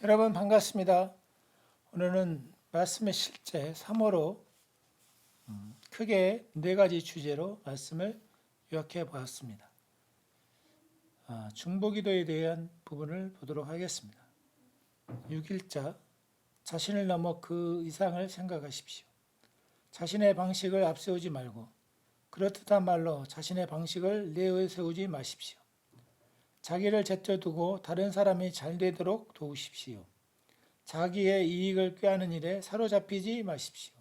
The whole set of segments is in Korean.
여러분 반갑습니다. 오늘은 말씀의 실제 3호로 크게 네 가지 주제로 말씀을 요약해 보았습니다. 중보기도에 대한 부분을 보도록 하겠습니다. 6일자 자신을 넘어 그 이상을 생각하십시오. 자신의 방식을 앞세우지 말고 그렇듯한 말로 자신의 방식을 내세우지 마십시오. 자기를 제쳐두고 다른 사람이 잘 되도록 도우십시오. 자기의 이익을 꾀하는 일에 사로잡히지 마십시오.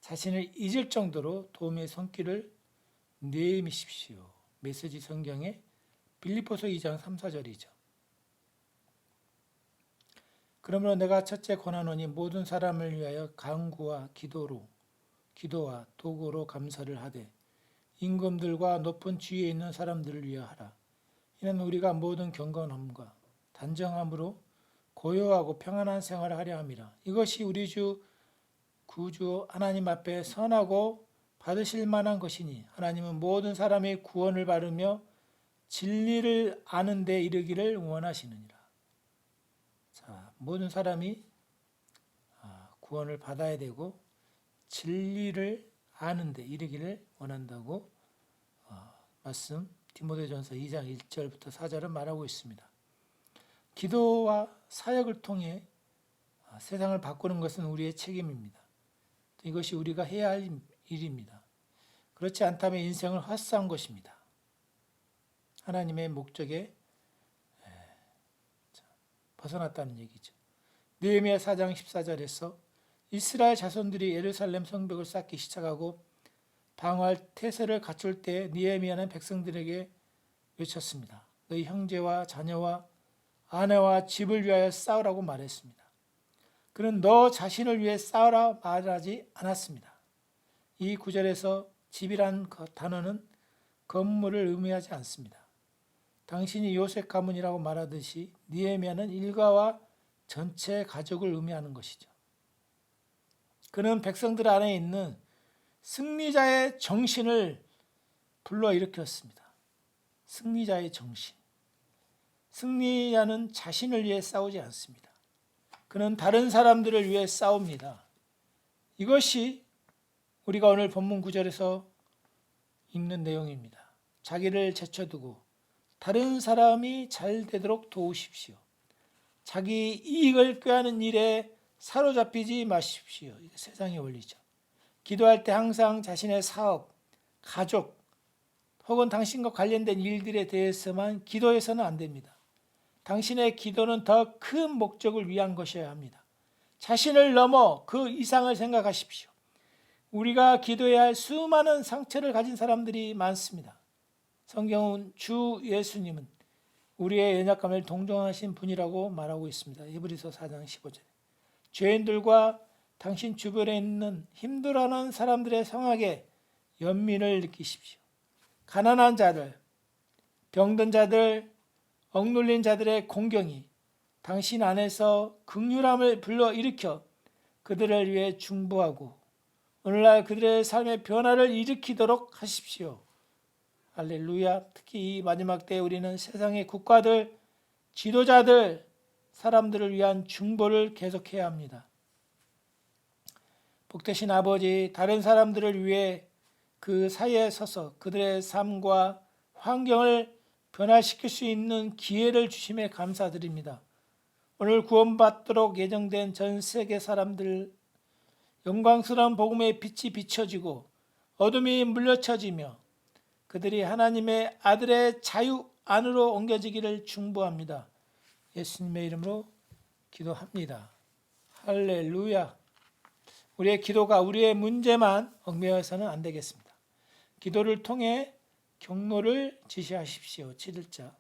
자신을 잊을 정도로 도움의 손길을 내미십시오. 메시지 성경의 빌립보서 2장 3, 4절이죠. 그러므로 내가 첫째 권하노니 모든 사람을 위하여 간구와 기도와 도구로 감사를 하되 임금들과 높은 지위에 있는 사람들을 위하하라. 이는 우리가 모든 경건함과 단정함으로 고요하고 평안한 생활을 하려 함이라. 이것이 우리 주 구주 하나님 앞에 선하고 받으실 만한 것이니 하나님은 모든 사람이 구원을 바르며 진리를 아는 데 이르기를 원하시느니라. 자, 모든 사람이 구원을 받아야 되고 진리를 아는 데 이르기를 원한다고 말씀 디모데전서 2장 1절부터 4절은 말하고 있습니다. 기도와 사역을 통해 세상을 바꾸는 것은 우리의 책임입니다. 이것이 우리가 해야 할 일입니다. 그렇지 않다면 인생을 헛사한 것입니다. 하나님의 목적에 벗어났다는 얘기죠. 느헤미야 4장 14절에서 이스라엘 자손들이 예루살렘 성벽을 쌓기 시작하고 방어할 태세를 갖출 때 느헤미야는 백성들에게 외쳤습니다. 너희 형제와 자녀와 아내와 집을 위하여 싸우라고 말했습니다. 그는 너 자신을 위해 싸우라 말하지 않았습니다. 이 구절에서 집이란 단어는 건물을 의미하지 않습니다. 당신이 요셉 가문이라고 말하듯이 느헤미야는 일가와 전체 가족을 의미하는 것이죠. 그는 백성들 안에 있는 승리자의 정신을 불러일으켰습니다. 승리자의 정신. 승리자는 자신을 위해 싸우지 않습니다. 그는 다른 사람들을 위해 싸웁니다. 이것이 우리가 오늘 본문 9절에서 읽는 내용입니다. 자기를 제쳐두고 다른 사람이 잘 되도록 도우십시오. 자기 이익을 꾀하는 일에 사로잡히지 마십시오. 이게 세상의 원리죠. 기도할 때 항상 자신의 사업, 가족 혹은 당신과 관련된 일들에 대해서만 기도해서는 안 됩니다. 당신의 기도는 더 큰 목적을 위한 것이어야 합니다. 자신을 넘어 그 이상을 생각하십시오. 우리가 기도해야 할 수많은 상처를 가진 사람들이 많습니다. 성경은 주 예수님은 우리의 연약감을 동정하신 분이라고 말하고 있습니다. 히브리서 4장 15절에 죄인들과 당신 주변에 있는 힘들어하는 사람들의 성악에 연민을 느끼십시오. 가난한 자들, 병든 자들, 억눌린 자들의 공경이 당신 안에서 긍휼함을 불러일으켜 그들을 위해 중보하고 오늘날 그들의 삶의 변화를 일으키도록 하십시오. 할렐루야. 특히 이 마지막 때에 우리는 세상의 국가들, 지도자들, 사람들을 위한 중보를 계속해야 합니다. 복되신 아버지, 다른 사람들을 위해 그 사이에 서서 그들의 삶과 환경을 변화시킬 수 있는 기회를 주심에 감사드립니다. 오늘 구원받도록 예정된 전 세계 사람들 영광스러운 복음의 빛이 비춰지고 어둠이 물려쳐지며 그들이 하나님의 아들의 자유 안으로 옮겨지기를 중보합니다. 예수님의 이름으로 기도합니다. 할렐루야. 우리의 기도가 우리의 문제만 얽매여서는 안 되겠습니다. 기도를 통해 경로를 지시하십시오. 7일자.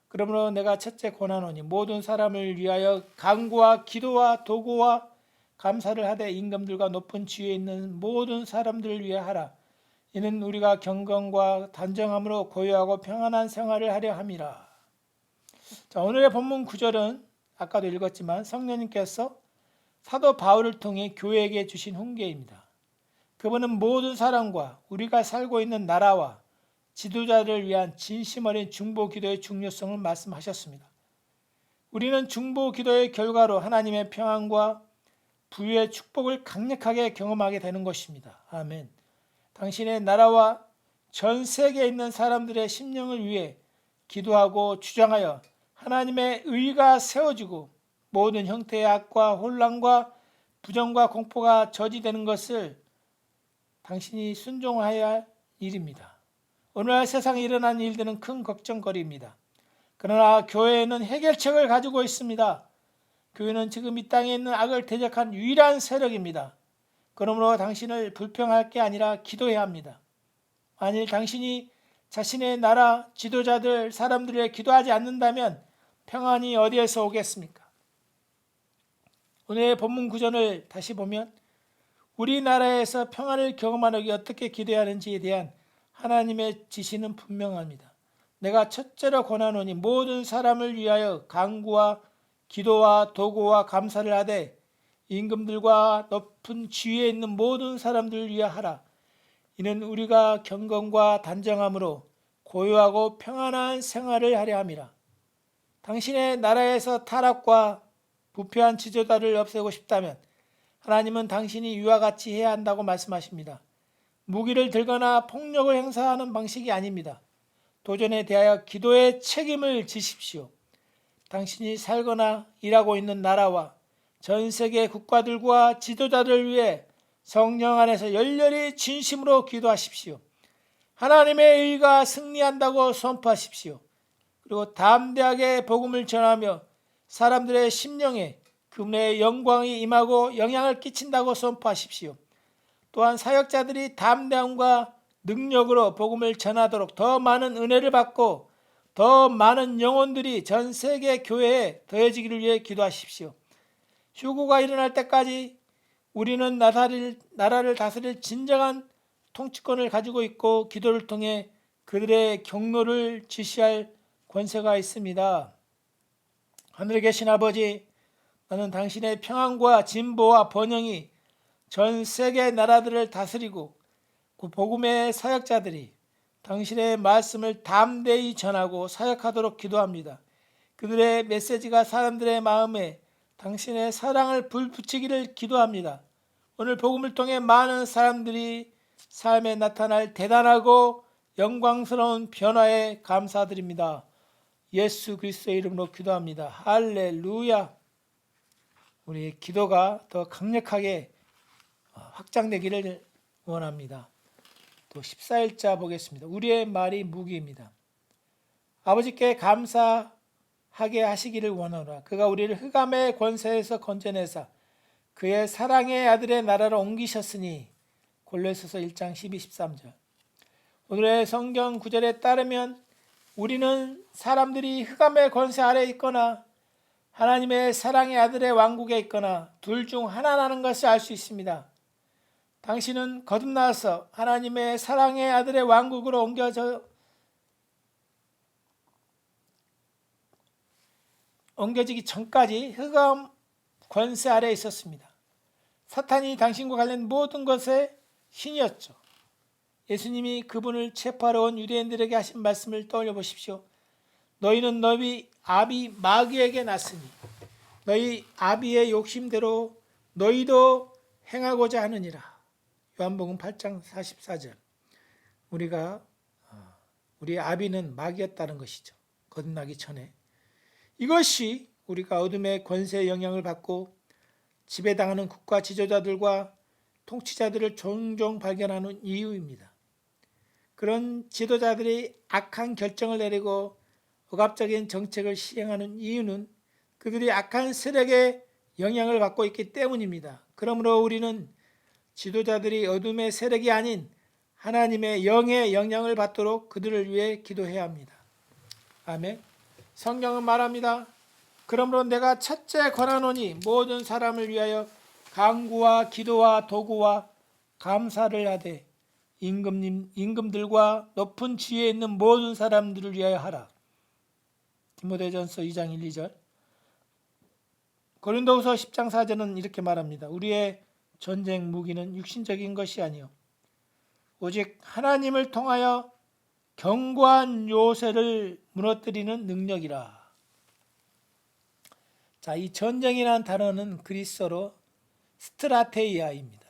그러므로 내가 첫째 권하노니 모든 사람을 위하여 간구와 기도와 도구와 감사를 하되 임금들과 높은 지위에 있는 모든 사람들을 위해 하라. 이는 우리가 경건과 단정함으로 고요하고 평안한 생활을 하려 함이라. 자, 오늘의 본문 9절은 아까도 읽었지만 성령님께서 사도 바울을 통해 교회에게 주신 훈계입니다. 그분은 모든 사람과 우리가 살고 있는 나라와 지도자를 위한 진심 어린 중보 기도의 중요성을 말씀하셨습니다. 우리는 중보 기도의 결과로 하나님의 평안과 부유의 축복을 강력하게 경험하게 되는 것입니다. 아멘. 당신의 나라와 전 세계에 있는 사람들의 심령을 위해 기도하고 주장하여 하나님의 의가 세워지고 모든 형태의 악과 혼란과 부정과 공포가 저지되는 것을 당신이 순종해야 할 일입니다. 오늘날 세상에 일어난 일들은 큰 걱정거리입니다. 그러나 교회는 해결책을 가지고 있습니다. 교회는 지금 이 땅에 있는 악을 대적한 유일한 세력입니다. 그러므로 당신을 불평할 게 아니라 기도해야 합니다. 만일 당신이 자신의 나라 지도자들 사람들을 기도하지 않는다면 평안이 어디에서 오겠습니까? 오늘의 본문 구절을 다시 보면 우리나라에서 평안을 경험하기 어떻게 기도해야 하는지에 대한 하나님의 지시는 분명합니다. 내가 첫째로 권하노니 모든 사람을 위하여 간구와 기도와 도구와 감사를 하되 임금들과 높은 지위에 있는 모든 사람들을 위하여 하라. 이는 우리가 경건과 단정함으로 고요하고 평안한 생활을 하려 함이라. 당신의 나라에서 타락과 부패한 지도자를 없애고 싶다면 하나님은 당신이 이와 같이 해야 한다고 말씀하십니다. 무기를 들거나 폭력을 행사하는 방식이 아닙니다. 도전에 대하여 기도의 책임을 지십시오. 당신이 살거나 일하고 있는 나라와 전 세계 국가들과 지도자들을 위해 성령 안에서 열렬히 진심으로 기도하십시오. 하나님의 의가 승리한다고 선포하십시오. 그리고 담대하게 복음을 전하며 사람들의 심령에 그분의 영광이 임하고 영향을 끼친다고 선포하십시오. 또한 사역자들이 담대함과 능력으로 복음을 전하도록 더 많은 은혜를 받고 더 많은 영혼들이 전 세계 교회에 더해지기를 위해 기도하십시오. 휴거가 일어날 때까지 우리는 나라를 다스릴 진정한 통치권을 가지고 있고 기도를 통해 그들의 경로를 지시할 권세가 있습니다. 하늘에 계신 아버지, 나는 당신의 평안과 진보와 번영이 전 세계 나라들을 다스리고 그 복음의 사역자들이 당신의 말씀을 담대히 전하고 사역하도록 기도합니다. 그들의 메시지가 사람들의 마음에 당신의 사랑을 불붙이기를 기도합니다. 오늘 복음을 통해 많은 사람들이 삶에 나타날 대단하고 영광스러운 변화에 감사드립니다. 예수 그리스도의 이름으로 기도합니다. 할렐루야. 우리의 기도가 더 강력하게 확장되기를 원합니다. 또 14일자 보겠습니다. 우리의 말이 무기입니다. 아버지께 감사하게 하시기를 원하노라. 그가 우리를 흑암의 권세에서 건져내사 그의 사랑의 아들의 나라로 옮기셨으니. 골로새서 1장 12, 13절. 오늘의 성경 구절에 따르면 우리는 사람들이 흑암의 권세 아래에 있거나 하나님의 사랑의 아들의 왕국에 있거나 둘 중 하나라는 것을 알 수 있습니다. 당신은 거듭나서 하나님의 사랑의 아들의 왕국으로 옮겨지기 전까지 흑암 권세 아래에 있었습니다. 사탄이 당신과 관련 모든 것의 신이었죠. 예수님이 그분을 체포하러 온 유대인들에게 하신 말씀을 떠올려 보십시오. 너희는 너희 아비 마귀에게 났으니 너희 아비의 욕심대로 너희도 행하고자 하느니라. 요한복음 8장 44절. 우리 아비는 마귀였다는 것이죠. 거듭나기 전에. 이것이 우리가 어둠의 권세의 영향을 받고 지배당하는 국가 지도자들과 통치자들을 종종 발견하는 이유입니다. 그런 지도자들이 악한 결정을 내리고 억압적인 정책을 시행하는 이유는 그들이 악한 세력의 영향을 받고 있기 때문입니다. 그러므로 우리는 지도자들이 어둠의 세력이 아닌 하나님의 영의 영향을 받도록 그들을 위해 기도해야 합니다. 아멘. 성경은 말합니다. 그러므로 내가 첫째 권하노니 모든 사람을 위하여 간구와 기도와 도구와 감사를 하되 임금들과 높은 지위에 있는 모든 사람들을 위하여 하라. 디모데전서 2장 1, 2절. 고린도후서 10장 4절은 이렇게 말합니다. 우리의 전쟁 무기는 육신적인 것이 아니요 오직 하나님을 통하여 견고한 요새를 무너뜨리는 능력이라. 자, 이 전쟁이라는 단어는 그리스어로 스트라테이아입니다.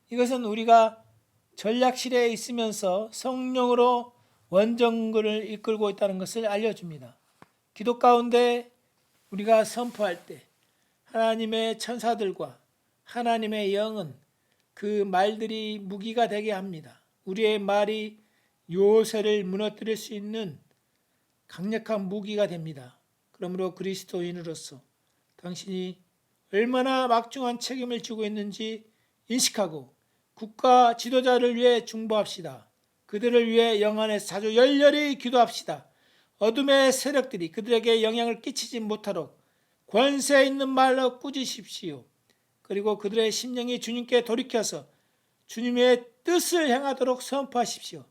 이것은 우리가 전략실에 있으면서 성령으로 원정군을 이끌고 있다는 것을 알려줍니다. 기도 가운데 우리가 선포할 때 하나님의 천사들과 하나님의 영은 그 말들이 무기가 되게 합니다. 우리의 말이 요새를 무너뜨릴 수 있는 강력한 무기가 됩니다. 그러므로 그리스도인으로서 당신이 얼마나 막중한 책임을 지고 있는지 인식하고 국가 지도자를 위해 중보합시다. 그들을 위해 영안에서 자주 열렬히 기도합시다. 어둠의 세력들이 그들에게 영향을 끼치지 못하도록 권세 있는 말로 꾸짖으십시오. 그리고 그들의 심령이 주님께 돌이켜서 주님의 뜻을 행하도록 선포하십시오.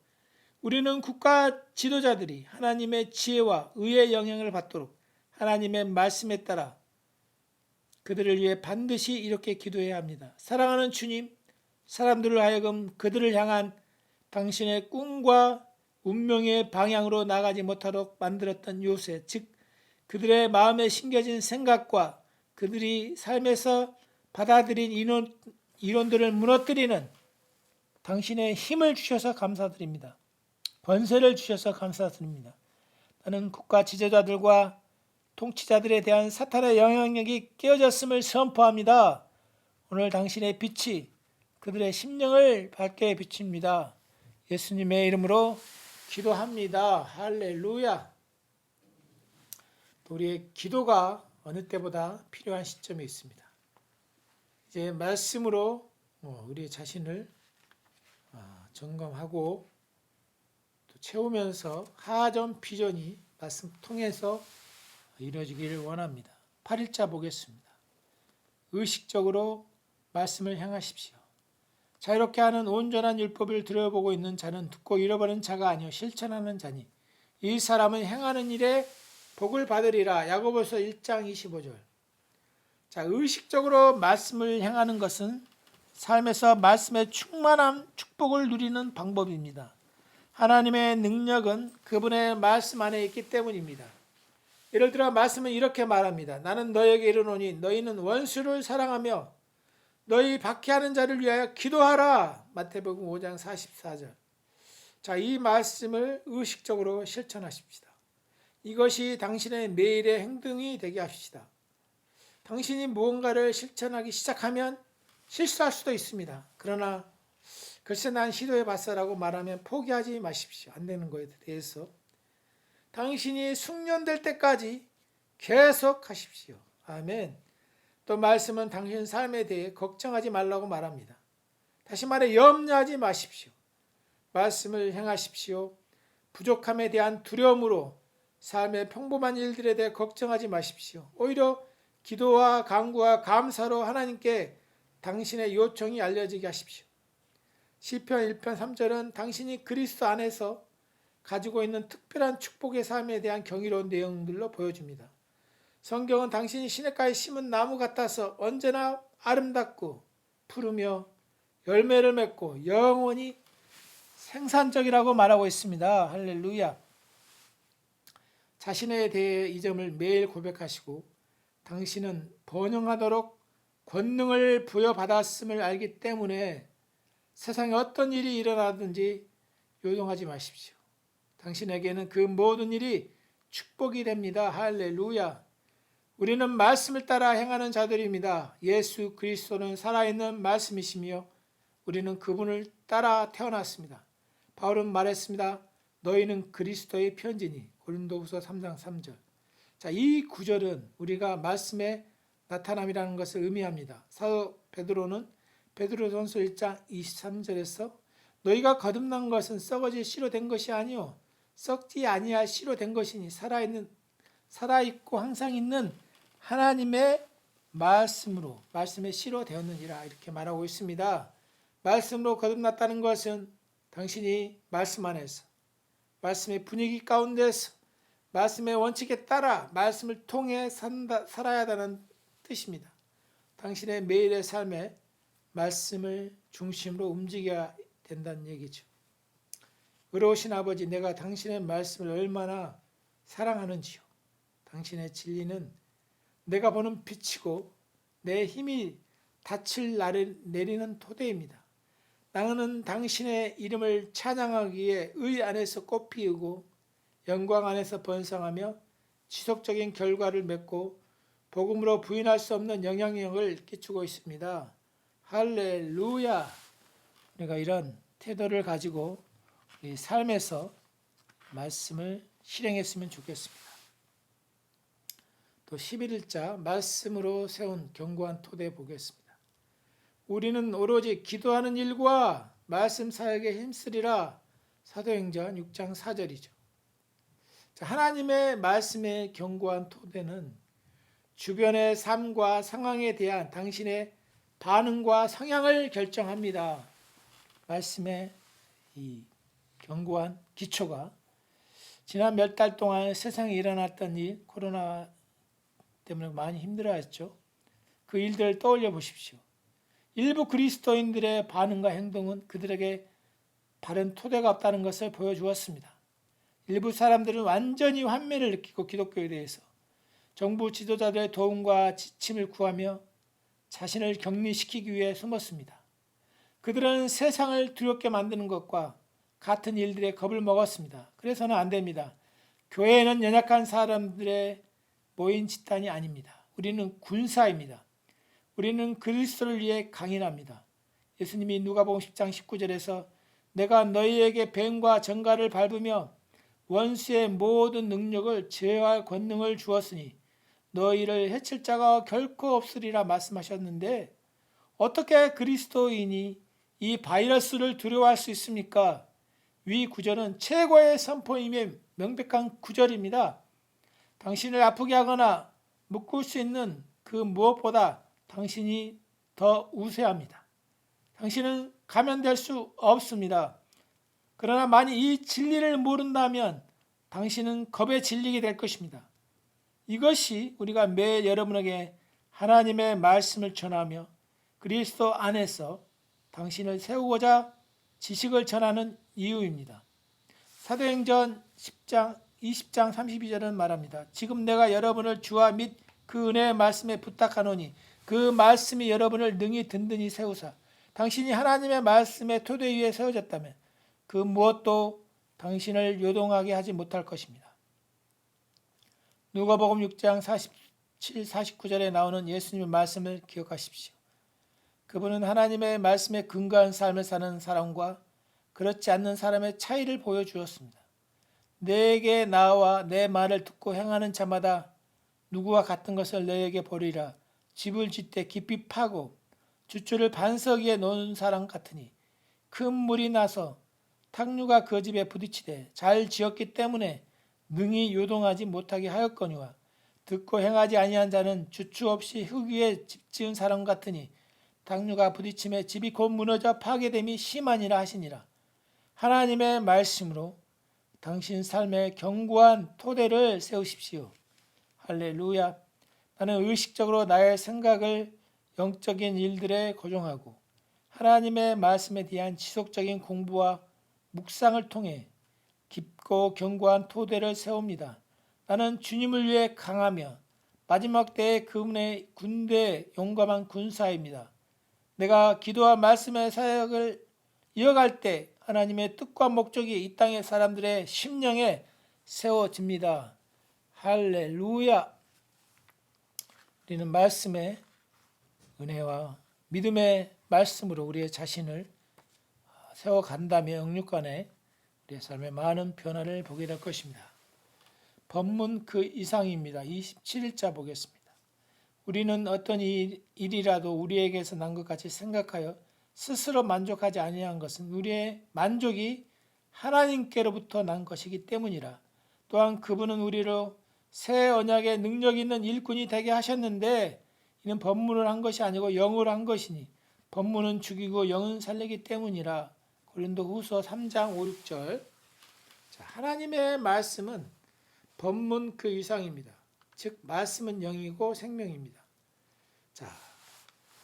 우리는 국가 지도자들이 하나님의 지혜와 의의 영향을 받도록 하나님의 말씀에 따라 그들을 위해 반드시 이렇게 기도해야 합니다. 사랑하는 주님, 사람들을 하여금 그들을 향한 당신의 꿈과 운명의 방향으로 나가지 못하도록 만들었던 요새, 즉 그들의 마음에 심겨진 생각과 그들이 삶에서 받아들인 이론들을 무너뜨리는 당신의 힘을 주셔서 감사드립니다. 권세를 주셔서 감사드립니다. 나는 국가 지도자들과 통치자들에 대한 사탄의 영향력이 깨어졌음을 선포합니다. 오늘 당신의 빛이 그들의 심령을 밝게 비춥니다. 예수님의 이름으로 기도합니다. 할렐루야. 우리의 기도가 어느 때보다 필요한 시점에 있습니다. 이제 말씀으로 우리 자신을 점검하고 또 채우면서 하전 비전이 말씀 통해서 이루어지기를 원합니다. 8일자 보겠습니다. 의식적으로 말씀을 향하십시오. 자유롭게 하는 온전한 율법을 들여보고 있는 자는 듣고 잃어버린 자가 아니요 실천하는 자니 이 사람은 행하는 일에 복을 받으리라. 야고보서 1장 25절. 자, 의식적으로 말씀을 행하는 것은 삶에서 말씀의 충만한 축복을 누리는 방법입니다. 하나님의 능력은 그분의 말씀 안에 있기 때문입니다. 예를 들어 말씀은 이렇게 말합니다. 나는 너에게 이르노니 너희는 원수를 사랑하며 너희 박해하는 자를 위하여 기도하라. 마태복음 5장 44절. 자, 이 말씀을 의식적으로 실천하십시다. 이것이 당신의 매일의 행동이 되게 합시다. 당신이 무언가를 실천하기 시작하면 실수할 수도 있습니다. 그러나 글쎄 난 시도해봤어라고 말하면 포기하지 마십시오. 안 되는 거에 대해서 당신이 숙련될 때까지 계속 하십시오. 아멘. 또 말씀은 당신 삶에 대해 걱정하지 말라고 말합니다. 다시 말해 염려하지 마십시오. 말씀을 행하십시오. 부족함에 대한 두려움으로 삶의 평범한 일들에 대해 걱정하지 마십시오. 오히려 기도와 간구와 감사로 하나님께 당신의 요청이 알려지게 하십시오. 시편 1편 3절은 당신이 그리스도 안에서 가지고 있는 특별한 축복의 삶에 대한 경이로운 내용들로 보여줍니다. 성경은 당신이 시냇가에 심은 나무 같아서 언제나 아름답고 푸르며 열매를 맺고 영원히 생산적이라고 말하고 있습니다. 할렐루야. 자신에 대해 이 점을 매일 고백하시고 당신은 번영하도록 권능을 부여받았음을 알기 때문에 세상에 어떤 일이 일어나든지 요동하지 마십시오. 당신에게는 그 모든 일이 축복이 됩니다. 할렐루야. 우리는 말씀을 따라 행하는 자들입니다. 예수 그리스도는 살아있는 말씀이시며 우리는 그분을 따라 태어났습니다. 바울은 말했습니다. 너희는 그리스도의 편지니. 고린도후서 3장 3절. 자, 이 구절은 우리가 말씀의 나타남이라는 것을 의미합니다. 사도 베드로는 베드로전서 1장 23절에서 너희가 거듭난 것은 썩어질 씨로 된 것이 아니요 썩지 아니할 씨로 된 것이니 살아있고 항상 있는 하나님의 말씀으로 말씀의 씨로 되었느니라 이렇게 말하고 있습니다. 말씀으로 거듭났다는 것은 당신이 말씀 안에서 말씀의 분위기 가운데서 말씀의 원칙에 따라 말씀을 통해 살아야 한다는 뜻입니다. 당신의 매일의 삶에 말씀을 중심으로 움직여야 된다는 얘기죠. 의로우신 아버지, 내가 당신의 말씀을 얼마나 사랑하는지요. 당신의 진리는 내가 보는 빛이고 내 힘이 닻을 내리는 토대입니다. 나는 당신의 이름을 찬양하기 위해 의 안에서 꽃 피우고 영광 안에서 번성하며 지속적인 결과를 맺고 복음으로 부인할 수 없는 영향력을 끼치고 있습니다. 할렐루야! 우리가 이런 태도를 가지고 우리 삶에서 말씀을 실행했으면 좋겠습니다. 또 11일자 말씀으로 세운 견고한 토대 보겠습니다. 우리는 오로지 기도하는 일과 말씀 사역에 힘쓰리라. 사도행전 6장 4절이죠. 하나님의 말씀의 견고한 토대는 주변의 삶과 상황에 대한 당신의 반응과 성향을 결정합니다. 말씀의 이 견고한 기초가 지난 몇 달 동안 세상에 일어났던 일, 코로나 때문에 많이 힘들어했죠. 그 일들을 떠올려 보십시오. 일부 그리스도인들의 반응과 행동은 그들에게 바른 토대가 없다는 것을 보여주었습니다. 일부 사람들은 완전히 환멸을 느끼고 기독교에 대해서 정부 지도자들의 도움과 지침을 구하며 자신을 격리시키기 위해 숨었습니다. 그들은 세상을 두렵게 만드는 것과 같은 일들에 겁을 먹었습니다. 그래서는 안 됩니다. 교회는 연약한 사람들의 모인 집단이 아닙니다. 우리는 군사입니다. 우리는 그리스도를 위해 강인합니다. 예수님이 누가복음 10장 19절에서 내가 너희에게 뱀과 정갈을 밟으며 원수의 모든 능력을 제어할 권능을 주었으니 너희를 해칠 자가 결코 없으리라 말씀하셨는데 어떻게 그리스도인이 이 바이러스를 두려워할 수 있습니까? 위 구절은 최고의 선포임의 명백한 구절입니다. 당신을 아프게 하거나 묶을 수 있는 그 무엇보다 당신이 더 우세합니다. 당신은 감염될 수 없습니다. 그러나 만약 이 진리를 모른다면 당신은 겁에 질리게 될 것입니다. 이것이 우리가 매일 여러분에게 하나님의 말씀을 전하며 그리스도 안에서 당신을 세우고자 지식을 전하는 이유입니다. 사도행전 10장 20장 32절은 말합니다. 지금 내가 여러분을 주와 및 그 은혜의 말씀에 부탁하노니 그 말씀이 여러분을 능히 든든히 세우사 당신이 하나님의 말씀의 토대 위에 세워졌다면 그 무엇도 당신을 요동하게 하지 못할 것입니다. 누가복음 6장 47, 49절에 나오는 예수님의 말씀을 기억하십시오. 그분은 하나님의 말씀에 근거한 삶을 사는 사람과 그렇지 않는 사람의 차이를 보여주었습니다. 내게 나와 내 말을 듣고 행하는 자마다 누구와 같은 것을 너에게 보리라. 집을 짓되 깊이 파고 주추를 반석 위에 놓은 사람 같으니 큰 물이 나서 탕류가 그 집에 부딪히되 잘 지었기 때문에 능히 요동하지 못하게 하였거니와 듣고 행하지 아니한 자는 주추 없이 흙 위에 집 지은 사람 같으니 탕류가 부딪힘에 집이 곧 무너져 파괴됨이 심하니라 하시니라. 하나님의 말씀으로 당신 삶의 견고한 토대를 세우십시오. 할렐루야. 나는 의식적으로 나의 생각을 영적인 일들에 고정하고 하나님의 말씀에 대한 지속적인 공부와 묵상을 통해 깊고 견고한 토대를 세웁니다. 나는 주님을 위해 강하며 마지막 때의 그분의 군대에 용감한 군사입니다. 내가 기도와 말씀의 사역을 이어갈 때 하나님의 뜻과 목적이 이 땅의 사람들의 심령에 세워집니다. 할렐루야. 우리는 말씀의 은혜와 믿음의 말씀으로 우리의 자신을 세워간다며 영육간에 우리의 삶에 많은 변화를 보게 될 것입니다. 본문 그 이상입니다. 27일자 보겠습니다. 우리는 어떤 일이라도 우리에게서 난 것 같이 생각하여 스스로 만족하지 아니한 것은 우리의 만족이 하나님께로부터 난 것이기 때문이라. 또한 그분은 우리로 새 언약의 능력 있는 일꾼이 되게 하셨는데 이는 법문을 한 것이 아니고 영으로 한 것이니 법문은 죽이고 영은 살리기 때문이라. 고린도후서 3장 5, 6절. 하나님의 말씀은 법문 그 이상입니다. 즉 말씀은 영이고 생명입니다. 자,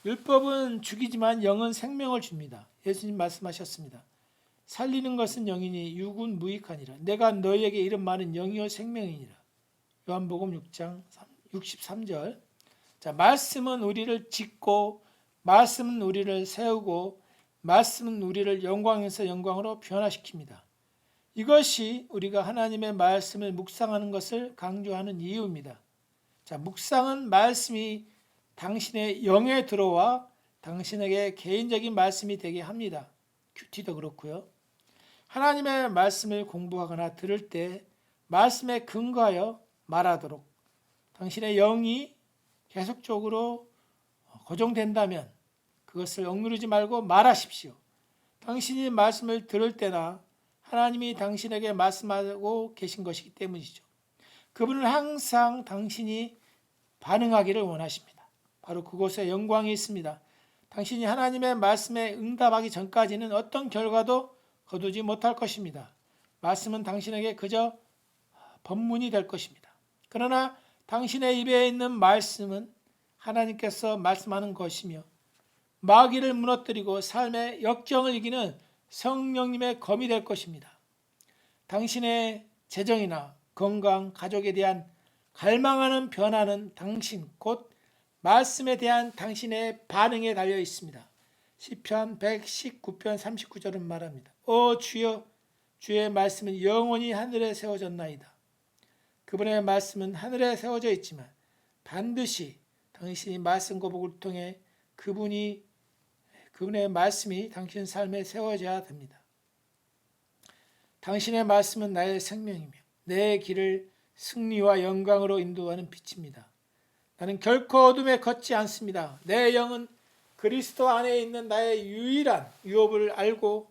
율법은 죽이지만 영은 생명을 줍니다. 예수님 말씀하셨습니다. 살리는 것은 영이니 육은 무익하니라. 내가 너희에게 이른 말은 영이요 생명이니라. 요한복음 6장 63절. 자, 말씀은 우리를 짓고, 말씀은 우리를 세우고, 말씀은 우리를 영광에서 영광으로 변화시킵니다. 이것이 우리가 하나님의 말씀을 묵상하는 것을 강조하는 이유입니다. 자, 묵상은 말씀이 당신의 영에 들어와 당신에게 개인적인 말씀이 되게 합니다. 큐티도 그렇고요. 하나님의 말씀을 공부하거나 들을 때 말씀에 근거하여 말하도록 당신의 영이 계속적으로 고정된다면 그것을 억누르지 말고 말하십시오. 당신이 말씀을 들을 때나 하나님이 당신에게 말씀하고 계신 것이기 때문이죠. 그분은 항상 당신이 반응하기를 원하십니다. 바로 그곳에 영광이 있습니다. 당신이 하나님의 말씀에 응답하기 전까지는 어떤 결과도 거두지 못할 것입니다. 말씀은 당신에게 그저 법문이 될 것입니다. 그러나 당신의 입에 있는 말씀은 하나님께서 말씀하는 것이며 마귀를 무너뜨리고 삶의 역경을 이기는 성령님의 검이 될 것입니다. 당신의 재정이나 건강, 가족에 대한 갈망하는 변화는 당신 곧 말씀에 대한 당신의 반응에 달려 있습니다. 시편 119편 39절은 말합니다. 오 주여, 주의 말씀은 영원히 하늘에 세워졌나이다. 그분의 말씀은 하늘에 세워져 있지만 반드시 당신이 말씀 고백을 통해 그분의 말씀이 당신 삶에 세워져야 됩니다. 당신의 말씀은 나의 생명이며 내 길을 승리와 영광으로 인도하는 빛입니다. 나는 결코 어둠에 걷지 않습니다. 내 영은 그리스도 안에 있는 나의 유일한 유업을 알고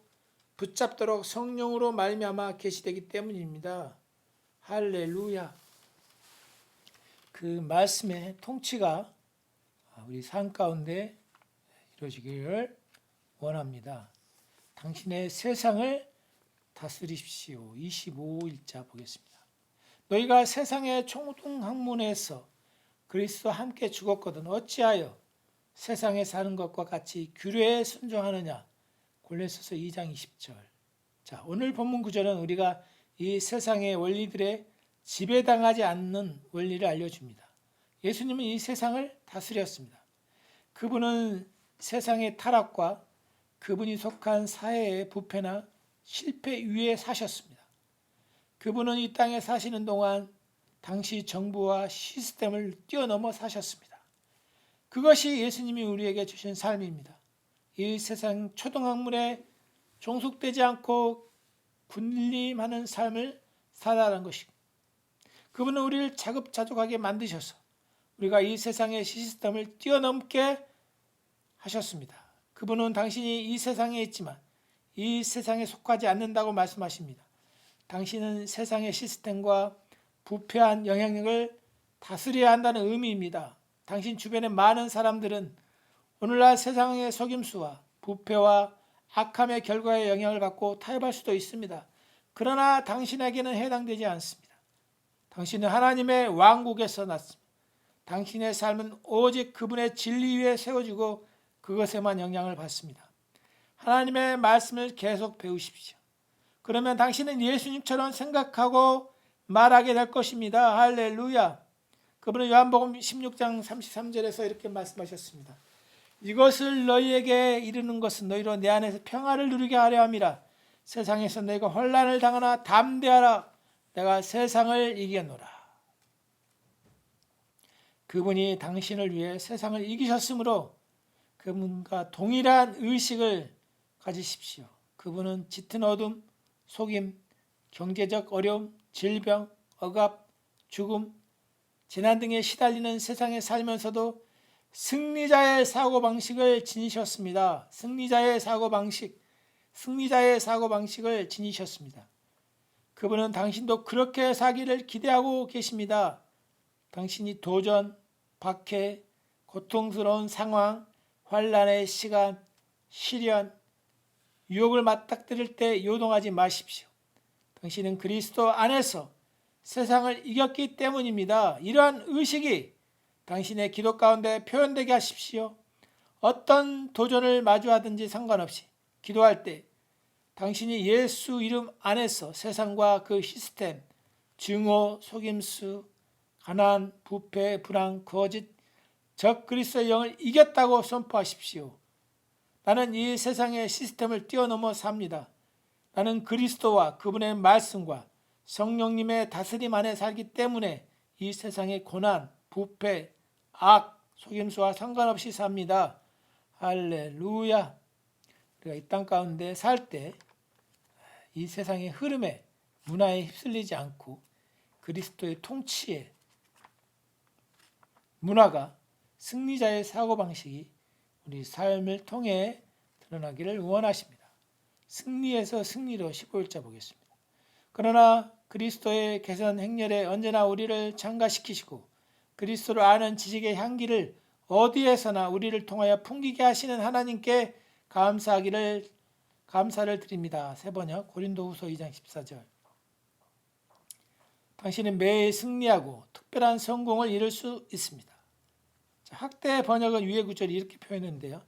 붙잡도록 성령으로 말미암아 계시되기 때문입니다. 할렐루야. 그 말씀의 통치가 우리 삶 가운데 이루어지기를 원합니다. 당신의 세상을 다스리십시오. 25일자 보겠습니다. 너희가 세상의 총동학문에서 그리스도와 함께 죽었거든 어찌하여 세상에 사는 것과 같이 규례에 순종하느냐. 골로새서 2장 20절. 자, 오늘 본문 구절은 우리가 이 세상의 원리들에 지배당하지 않는 원리를 알려줍니다. 예수님은 이 세상을 다스렸습니다. 그분은 세상의 타락과 그분이 속한 사회의 부패나 실패 위에 사셨습니다. 그분은 이 땅에 사시는 동안 당시 정부와 시스템을 뛰어넘어 사셨습니다. 그것이 예수님이 우리에게 주신 삶입니다. 이 세상 초등학문에 종속되지 않고 군림하는 삶을 살아가는 것이고 그분은 우리를 자급자족하게 만드셔서 우리가 이 세상의 시스템을 뛰어넘게 하셨습니다. 그분은 당신이 이 세상에 있지만 이 세상에 속하지 않는다고 말씀하십니다. 당신은 세상의 시스템과 부패한 영향력을 다스려야 한다는 의미입니다. 당신 주변의 많은 사람들은 오늘날 세상의 속임수와 부패와 악함의 결과에 영향을 받고 타협할 수도 있습니다. 그러나 당신에게는 해당되지 않습니다. 당신은 하나님의 왕국에서 났습니다. 당신의 삶은 오직 그분의 진리 위에 세워지고 그것에만 영향을 받습니다. 하나님의 말씀을 계속 배우십시오. 그러면 당신은 예수님처럼 생각하고 말하게 될 것입니다. 할렐루야. 그분은 요한복음 16장 33절에서 이렇게 말씀하셨습니다. 이것을 너희에게 이르는 것은 너희로 내 안에서 평화를 누리게 하려 함이라. 세상에서 너희가 혼란을 당하나 담대하라. 내가 세상을 이겼노라. 그분이 당신을 위해 세상을 이기셨으므로 그분과 동일한 의식을 가지십시오. 그분은 짙은 어둠, 속임, 경제적 어려움, 질병, 억압, 죽음, 재난 등에 시달리는 세상에 살면서도 승리자의 사고방식을 지니셨습니다. 승리자의 사고방식을 지니셨습니다. 그분은 당신도 그렇게 사기를 기대하고 계십니다. 당신이 도전, 박해, 고통스러운 상황, 환난의 시간, 시련, 유혹을 맞닥뜨릴 때 요동하지 마십시오. 당신은 그리스도 안에서 세상을 이겼기 때문입니다. 이러한 의식이 당신의 기도 가운데 표현되게 하십시오. 어떤 도전을 마주하든지 상관없이 기도할 때 당신이 예수 이름 안에서 세상과 그 시스템, 증오, 속임수, 가난, 부패, 불안, 거짓, 적 그리스도의 영을 이겼다고 선포하십시오. 나는 이 세상의 시스템을 뛰어넘어 삽니다. 나는 그리스도와 그분의 말씀과 성령님의 다스림 안에 살기 때문에 이 세상의 고난, 부패, 악, 속임수와 상관없이 삽니다. 할렐루야. 우리가 이 땅 가운데 살 때 이 세상의 흐름에, 문화에 휩쓸리지 않고 그리스도의 통치에 문화가, 승리자의 사고방식이 우리 삶을 통해 드러나기를 원하십니다. 승리에서 승리로 15일자 보겠습니다. 그러나 그리스도의 개선 행렬에 언제나 우리를 참가시키시고 그리스도를 아는 지식의 향기를 어디에서나 우리를 통하여 풍기게 하시는 하나님께 감사를 드립니다. 세번역 고린도후서 2장 14절. 당신은 매일 승리하고 특별한 성공을 이룰 수 있습니다. 학대 번역은 위의 구절이 이렇게 표현했는데요.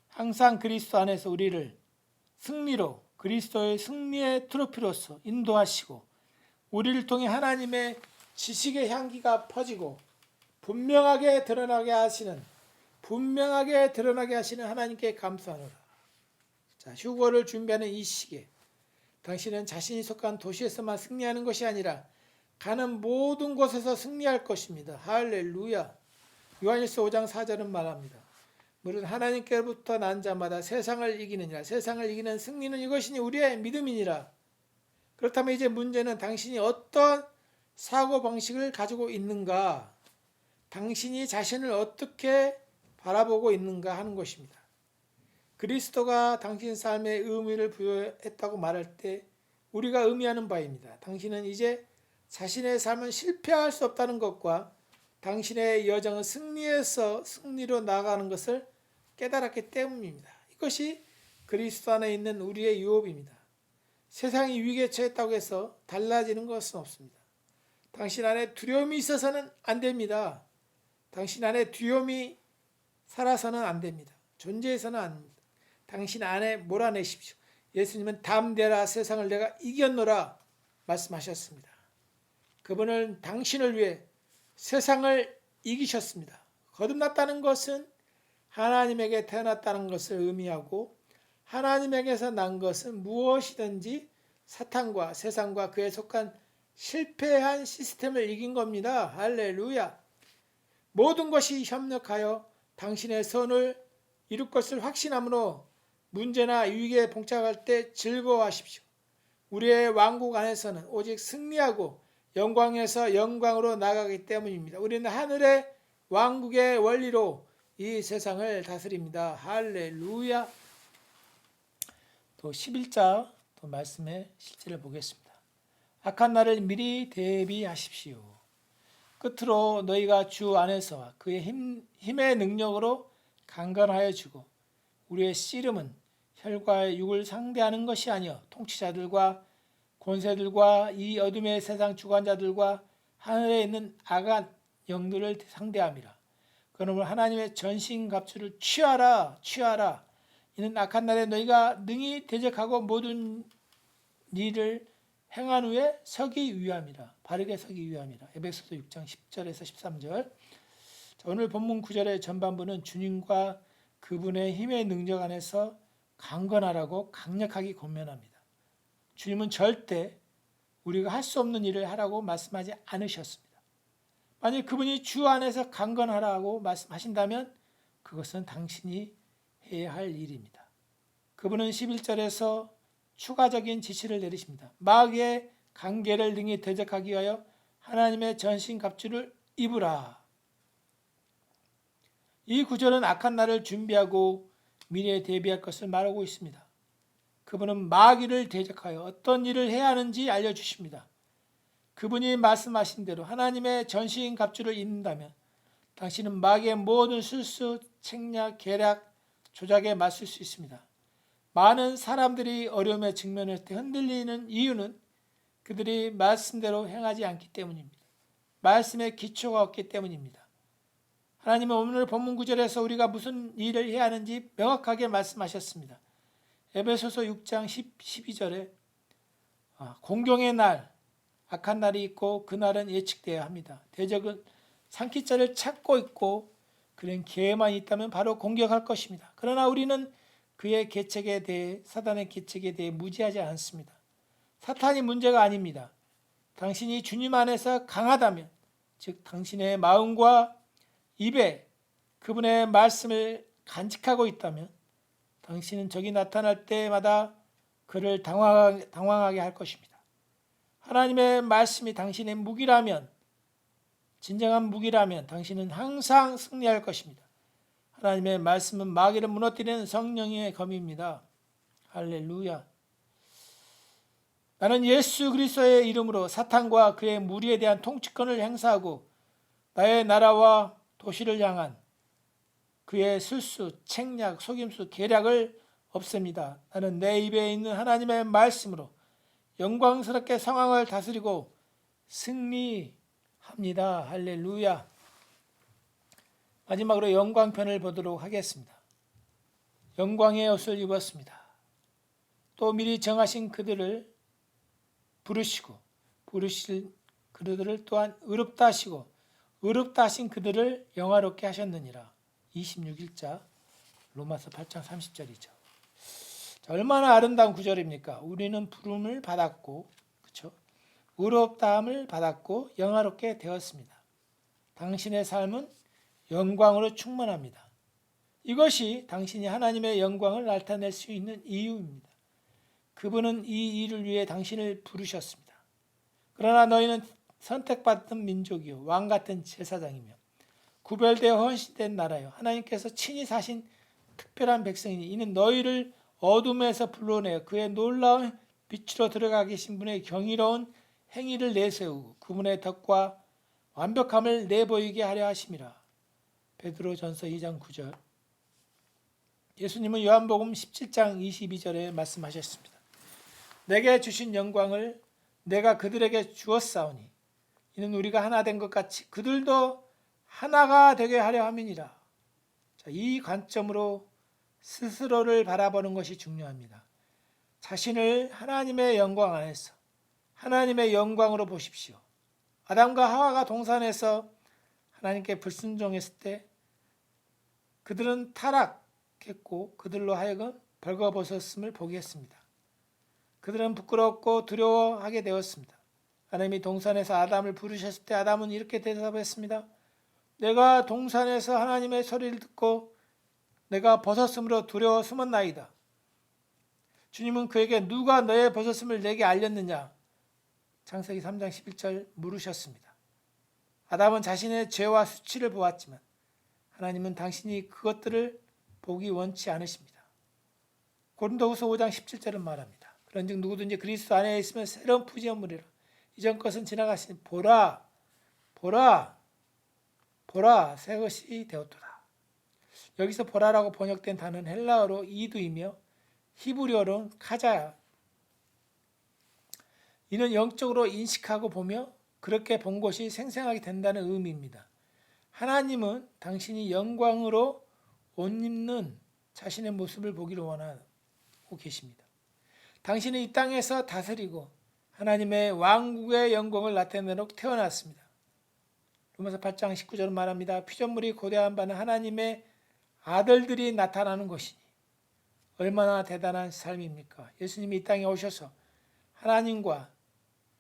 항상 그리스도 안에서 우리를 승리로, 그리스도의 승리의 트로피로서 인도하시고 우리를 통해 하나님의 지식의 향기가 퍼지고 분명하게 드러나게 하시는 하나님께 감사하노라. 자, 휴거를 준비하는 이 시기에 당신은 자신이 속한 도시에서만 승리하는 것이 아니라 가는 모든 곳에서 승리할 것입니다. 할렐루야. 요한일서 5장 4절은 말합니다. 무릇 하나님께로부터 난 자마다 세상을 이기느니라. 세상을 이기는 승리는 이것이니 우리의 믿음이니라. 그렇다면 이제 문제는 당신이 어떤 사고방식을 가지고 있는가, 당신이 자신을 어떻게 바라보고 있는가 하는 것입니다. 그리스도가 당신 삶에 의미를 부여했다고 말할 때 우리가 의미하는 바입니다. 당신은 이제 자신의 삶은 실패할 수 없다는 것과 당신의 여정은 승리에서 승리로 나아가는 것을 깨달았기 때문입니다. 이것이 그리스도 안에 있는 우리의 유업입니다. 세상이 위기에 처했다고 해서 달라지는 것은 없습니다. 당신 안에 두려움이 있어서는 안 됩니다. 당신 안에 두려움이 살아서는 안 됩니다. 존재해서는 안 됩니다. 당신 안에 몰아내십시오. 예수님은 담대라 세상을 내가 이겼노라 말씀하셨습니다. 그분은 당신을 위해 세상을 이기셨습니다. 거듭났다는 것은 하나님에게 태어났다는 것을 의미하고 하나님에게서 난 것은 무엇이든지 사탄과 세상과 그에 속한 실패한 시스템을 이긴 겁니다. 할렐루야. 모든 것이 협력하여 당신의 선을 이룰 것을 확신함으로 문제나 위기에 봉착할 때 즐거워하십시오. 우리의 왕국 안에서는 오직 승리하고 영광에서 영광으로 나가기 때문입니다. 우리는 하늘의 왕국의 원리로 이 세상을 다스립니다. 할렐루야. 또 11자 또 말씀의 실제를 보겠습니다. 악한 날을 미리 대비하십시오. 끝으로 너희가 주 안에서 그의 힘의 능력으로 강건하여 주고 우리의 씨름은 혈과 육을 상대하는 것이 아니요 통치자들과 권세들과 이 어둠의 세상 주관자들과 하늘에 있는 악한 영들을 상대함이라. 그러므로 하나님의 전신갑주를 취하라. 이는 악한 날에 너희가 능히 대적하고 모든 일을 행한 후에 서기 위함이라. 바르게 서기 위함이라. 에베소서 6장 10절에서 13절. 오늘 본문 9절의 전반부는 주님과 그분의 힘의 능력 안에서 강건하라고 강력하게 권면합니다. 주님은 절대 우리가 할 수 없는 일을 하라고 말씀하지 않으셨습니다. 만약 그분이 주 안에서 강건하라고 말씀하신다면 그것은 당신이 해야 할 일입니다. 그분은 11절에서 추가적인 지시를 내리십니다. 마귀의 관계를 능히 대적하기 위하여 하나님의 전신갑주를 입으라. 이 구절은 악한 날을 준비하고 미래에 대비할 것을 말하고 있습니다. 그분은 마귀를 대적하여 어떤 일을 해야 하는지 알려주십니다. 그분이 말씀하신 대로 하나님의 전신갑주를 입는다면 당신은 마귀의 모든 술수, 책략, 계략, 조작에 맞설 수 있습니다. 많은 사람들이 어려움에 직면할 때 흔들리는 이유는 그들이 말씀대로 행하지 않기 때문입니다. 말씀에 기초가 없기 때문입니다. 하나님은 오늘 본문 구절에서 우리가 무슨 일을 해야 하는지 명확하게 말씀하셨습니다. 에베소서 6장 12절에 공경의 날, 악한 날이 있고 그 날은 예측되어야 합니다. 대적은 산기자를 찾고 있고 그런 기회만 있다면 바로 공격할 것입니다. 그러나 우리는 그의 계책에 대해, 사단의 계책에 대해 무지하지 않습니다. 사탄이 문제가 아닙니다. 당신이 주님 안에서 강하다면, 즉 당신의 마음과 입에 그분의 말씀을 간직하고 있다면 당신은 적이 나타날 때마다 그를 당황하게 할 것입니다. 하나님의 말씀이 당신의 무기라면, 진정한 무기라면 당신은 항상 승리할 것입니다. 하나님의 말씀은 마귀를 무너뜨리는 성령의 검입니다. 할렐루야. 나는 예수 그리스도의 이름으로 사탄과 그의 무리에 대한 통치권을 행사하고 나의 나라와 도시를 향한 그의 술수, 책략, 속임수, 계략을 없앱니다. 나는 내 입에 있는 하나님의 말씀으로 영광스럽게 상황을 다스리고 승리합니다. 할렐루야. 마지막으로 영광편을 보도록 하겠습니다. 영광의 옷을 입었습니다. 또 미리 정하신 그들을 부르실 그들을 또한 의롭다 하시고 의롭다 하신 그들을 영화롭게 하셨느니라. 26일자 로마서 8장 30절이죠. 자, 얼마나 아름다운 구절입니까? 우리는 부름을 받았고, 그렇죠? 의롭다함을 받았고 영화롭게 되었습니다. 당신의 삶은 영광으로 충만합니다. 이것이 당신이 하나님의 영광을 나타낼 수 있는 이유입니다. 그분은 이 일을 위해 당신을 부르셨습니다. 그러나 너희는 선택받은 민족이요 왕같은 제사장이며 구별되어 헌신된 나라요 하나님께서 친히 사신 특별한 백성이니 이는 너희를 어둠에서 불러내어 그의 놀라운 빛으로 들어가 계신 분의 경이로운 행위를 내세우고 그분의 덕과 완벽함을 내보이게 하려 하심이라. 베드로전서 2장 9절. 예수님은 요한복음 17장 22절에 말씀하셨습니다. 내게 주신 영광을 내가 그들에게 주었사오니 이는 우리가 하나 된 것 같이 그들도 하나가 되게 하려 함이니라. 자, 이 관점으로 스스로를 바라보는 것이 중요합니다. 자신을 하나님의 영광 안에서 하나님의 영광으로 보십시오. 아담과 하와가 동산에서 하나님께 불순종했을 때 그들은 타락했고 그들로 하여금 벌거벗었음을 보게 했습니다. 그들은 부끄럽고 두려워하게 되었습니다. 하나님이 동산에서 아담을 부르셨을 때 아담은 이렇게 대답했습니다. 내가 동산에서 하나님의 소리를 듣고 내가 벗었으므로 두려워 숨었나이다. 주님은 그에게 누가 너의 벗었음을 내게 알렸느냐? 창세기 3장 11절 물으셨습니다. 아담은 자신의 죄와 수치를 보았지만 하나님은 당신이 그것들을 보기 원치 않으십니다. 고린도후서 5장 17절은 말합니다. 그런즉 누구든지 그리스도 안에 있으면 새로운 부지런물이라. 이전 것은 지나가시니 보라 새 것이 되었도다. 여기서 보라라고 번역된 단어는 헬라어로 이두이며 히브리어로는 카자야. 이는 영적으로 인식하고 보며 그렇게 본 것이 생생하게 된다는 의미입니다. 하나님은 당신이 영광으로 옷 입는 자신의 모습을 보기를 원하고 계십니다. 당신은 이 땅에서 다스리고 하나님의 왕국의 영광을 나타내도록 태어났습니다. 로마서 8장 19절은 말합니다. 피조물이 고대한 바는 하나님의 아들들이 나타나는 것이니 얼마나 대단한 삶입니까? 예수님이 이 땅에 오셔서 하나님과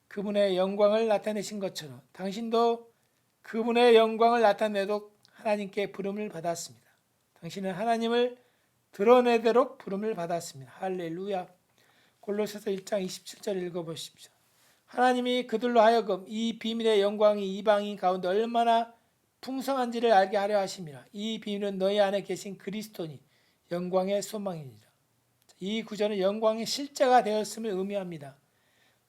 그분의 영광을 나타내신 것처럼 당신도 그분의 영광을 나타내도록 하나님께 부름을 받았습니다. 당신은 하나님을 드러내도록 부름을 받았습니다. 할렐루야. 골로새서 1장 27절 읽어보십시오. 하나님이 그들로 하여금 이 비밀의 영광이 이방인 가운데 얼마나 풍성한지를 알게 하려 하심이라. 이 비밀은 너희 안에 계신 그리스도니 영광의 소망이니라. 이 구절은 영광의 실제가 되었음을 의미합니다.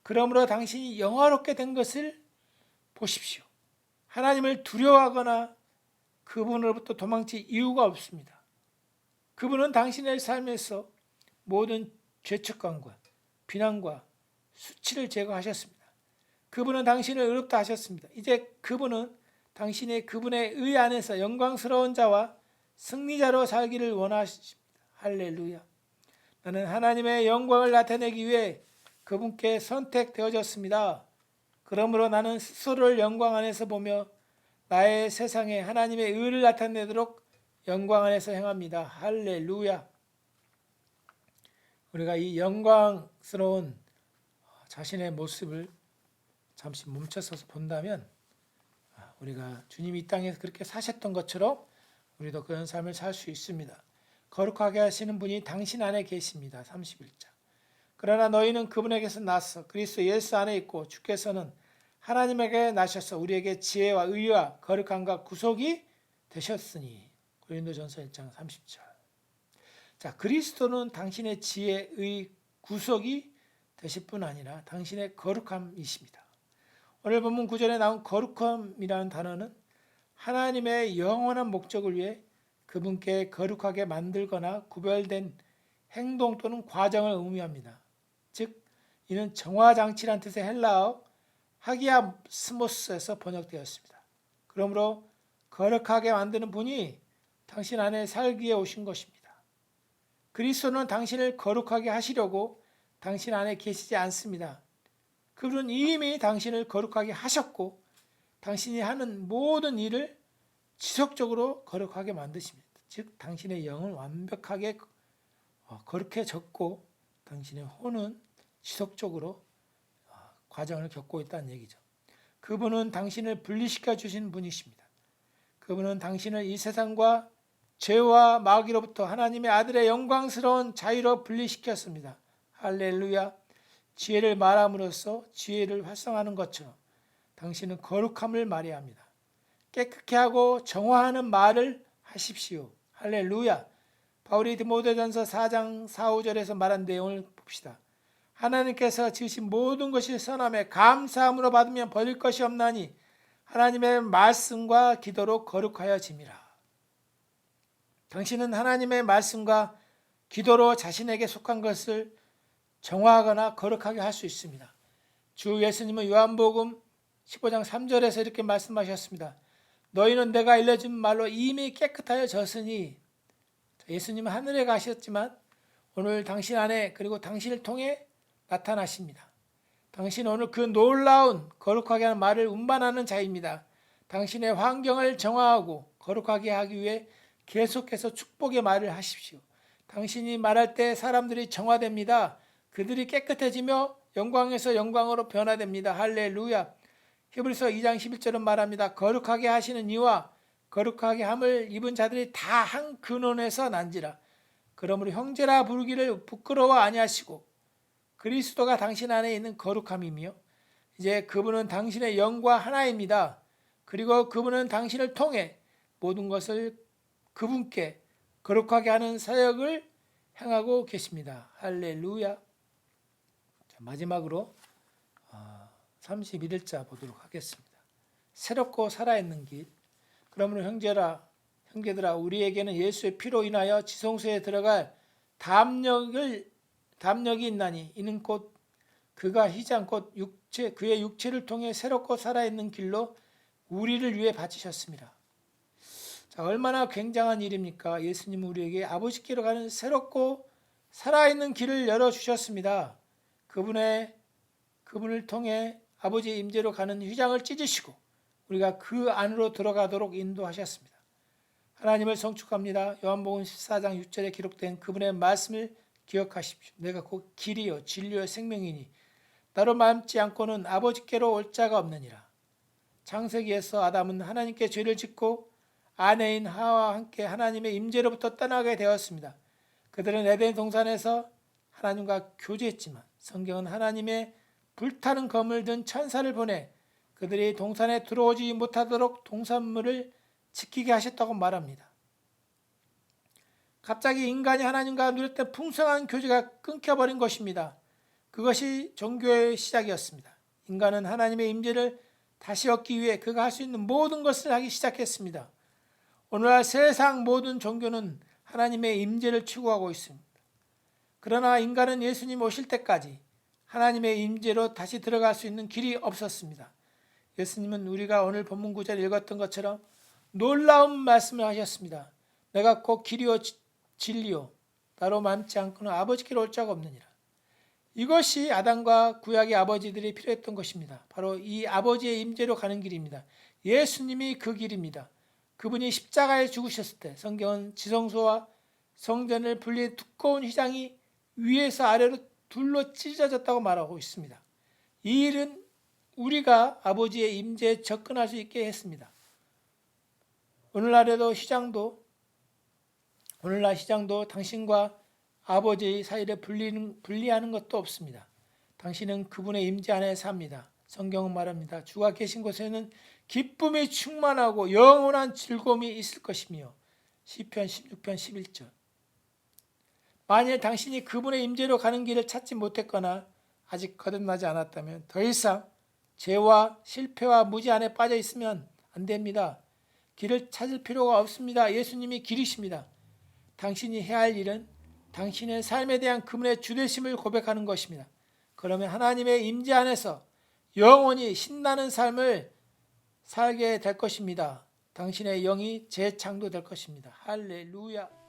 그러므로 당신이 영화롭게 된 것을 보십시오. 하나님을 두려워하거나 그분으로부터 도망칠 이유가 없습니다. 그분은 당신의 삶에서 모든 죄책감과 비난과 수치를 제거하셨습니다. 그분은 당신을 의롭다 하셨습니다. 이제 그분은 당신의 그분의 의 안에서 영광스러운 자와 승리자로 살기를 원하십니다. 할렐루야. 나는 하나님의 영광을 나타내기 위해 그분께 선택되어졌습니다. 그러므로 나는 스스로를 영광 안에서 보며 나의 세상에 하나님의 의를 나타내도록 영광 안에서 행합니다. 할렐루야. 우리가 이 영광스러운 자신의 모습을 잠시 멈춰서서 본다면 우리가 주님이 이 땅에서 그렇게 사셨던 것처럼 우리도 그런 삶을 살 수 있습니다. 거룩하게 하시는 분이 당신 안에 계십니다. 31절. 그러나 너희는 그분에게서 나서 그리스도 예수 안에 있고 주께서는 하나님에게 나셔서 우리에게 지혜와 의와 거룩함과 구속이 되셨으니. 고린도전서 1장 30절. 자, 그리스도는 당신의 지혜, 의, 구속이 되실 뿐 아니라 당신의 거룩함이십니다. 오늘 본문 9절에 나온 거룩함이라는 단어는 하나님의 영원한 목적을 위해 그분께 거룩하게 만들거나 구별된 행동 또는 과정을 의미합니다. 즉, 이는 정화장치란 뜻의 헬라어 하기아스모스에서 번역되었습니다. 그러므로 거룩하게 만드는 분이 당신 안에 살기에 오신 것입니다. 그리스도는 당신을 거룩하게 하시려고 당신 안에 계시지 않습니다. 그분은 이미 당신을 거룩하게 하셨고 당신이 하는 모든 일을 지속적으로 거룩하게 만드십니다. 즉 당신의 영을 완벽하게 거룩해졌고 당신의 혼은 지속적으로 과정을 겪고 있다는 얘기죠. 그분은 당신을 분리시켜 주신 분이십니다. 그분은 당신을 이 세상과 죄와 마귀로부터 하나님의 아들의 영광스러운 자유로 분리시켰습니다. 할렐루야. 지혜를 말함으로써 지혜를 활성화하는 것처럼 당신은 거룩함을 말해야 합니다. 깨끗게 하고 정화하는 말을 하십시오. 할렐루야. 바울이 디모데전서 4장 4, 5절에서 말한 내용을 봅시다. 하나님께서 지으신 모든 것이 선함에 감사함으로 받으면 버릴 것이 없나니 하나님의 말씀과 기도로 거룩하여짐이라. 당신은 하나님의 말씀과 기도로 자신에게 속한 것을 정화하거나 거룩하게 할 수 있습니다. 주 예수님은 요한복음 15장 3절에서 이렇게 말씀하셨습니다. 너희는 내가 알려준 말로 이미 깨끗하여졌으니. 예수님은 하늘에 가셨지만 오늘 당신 안에 그리고 당신을 통해 나타나십니다. 당신은 오늘 그 놀라운 거룩하게 하는 말을 운반하는 자입니다. 당신의 환경을 정화하고 거룩하게 하기 위해 계속해서 축복의 말을 하십시오. 당신이 말할 때 사람들이 정화됩니다. 그들이 깨끗해지며 영광에서 영광으로 변화됩니다. 할렐루야. 히브리서 2장 11절은 말합니다. 거룩하게 하시는 이와 거룩하게 함을 입은 자들이 다 한 근원에서 난지라. 그러므로 형제라 부르기를 부끄러워 아니하시고 그리스도가 당신 안에 있는 거룩함이며 이제 그분은 당신의 영과 하나입니다. 그리고 그분은 당신을 통해 모든 것을 그분께 거룩하게 하는 사역을 행하고 계십니다. 할렐루야. 자, 마지막으로 31일자 보도록 하겠습니다. 새롭고 살아있는 길. 그러므로 형제들아 우리에게는 예수의 피로 인하여 지성소에 들어갈 담력이 있나니 이는 곧 그가 희장 곧 그의 육체를 통해 새롭고 살아있는 길로 우리를 위해 바치셨습니다. 자, 얼마나 굉장한 일입니까? 예수님은 우리에게 아버지께로 가는 새롭고 살아있는 길을 열어주셨습니다. 그분을 통해 아버지의 임재로 가는 휘장을 찢으시고 우리가 그 안으로 들어가도록 인도하셨습니다. 하나님을 성축합니다. 요한복음 14장 6절에 기록된 그분의 말씀을 기억하십시오. 내가 곧 길이요 진리요 생명이니 나로 닮지 않고는 아버지께로 올 자가 없느니라. 창세기에서 아담은 하나님께 죄를 짓고 아내인 하와와 함께 하나님의 임재로부터 떠나게 되었습니다. 그들은 에덴 동산에서 하나님과 교제했지만 성경은 하나님의 불타는 검을 든 천사를 보내 그들이 동산에 들어오지 못하도록 동산물을 지키게 하셨다고 말합니다. 갑자기 인간이 하나님과 누렸던 풍성한 교제가 끊겨버린 것입니다. 그것이 종교의 시작이었습니다. 인간은 하나님의 임재를 다시 얻기 위해 그가 할 수 있는 모든 것을 하기 시작했습니다. 오늘날 세상 모든 종교는 하나님의 임재를 추구하고 있습니다. 그러나 인간은 예수님 오실 때까지 하나님의 임재로 다시 들어갈 수 있는 길이 없었습니다. 예수님은 우리가 오늘 본문 9절 읽었던 것처럼 놀라운 말씀을 하셨습니다. 내가 곧 길이요 진리요 나로 닮지 않고는 아버지께로 올 자가 없느니라. 이것이 아담과 구약의 아버지들이 필요했던 것입니다. 바로 이 아버지의 임재로 가는 길입니다. 예수님이 그 길입니다. 그분이 십자가에 죽으셨을 때 성경은 지성소와 성전을 분리해 두꺼운 휘장이 위에서 아래로 둘로 찢어졌다고 말하고 있습니다. 이 일은 우리가 아버지의 임재에 접근할 수 있게 했습니다. 오늘날 시장도 당신과 아버지의 사이를 분리하는 것도 없습니다. 당신은 그분의 임재 안에 삽니다. 성경은 말합니다. 주가 계신 곳에는 기쁨이 충만하고 영원한 즐거움이 있을 것이며 시편 16편 11절. 만일 당신이 그분의 임재로 가는 길을 찾지 못했거나 아직 거듭나지 않았다면 더 이상 죄와 실패와 무지 안에 빠져 있으면 안 됩니다. 길을 찾을 필요가 없습니다. 예수님이 길이십니다. 당신이 해야 할 일은 당신의 삶에 대한 그분의 주되심을 고백하는 것입니다. 그러면 하나님의 임재 안에서 영원히 신나는 삶을 살게 될 것입니다. 당신의 영이 재창조될 것입니다. 할렐루야.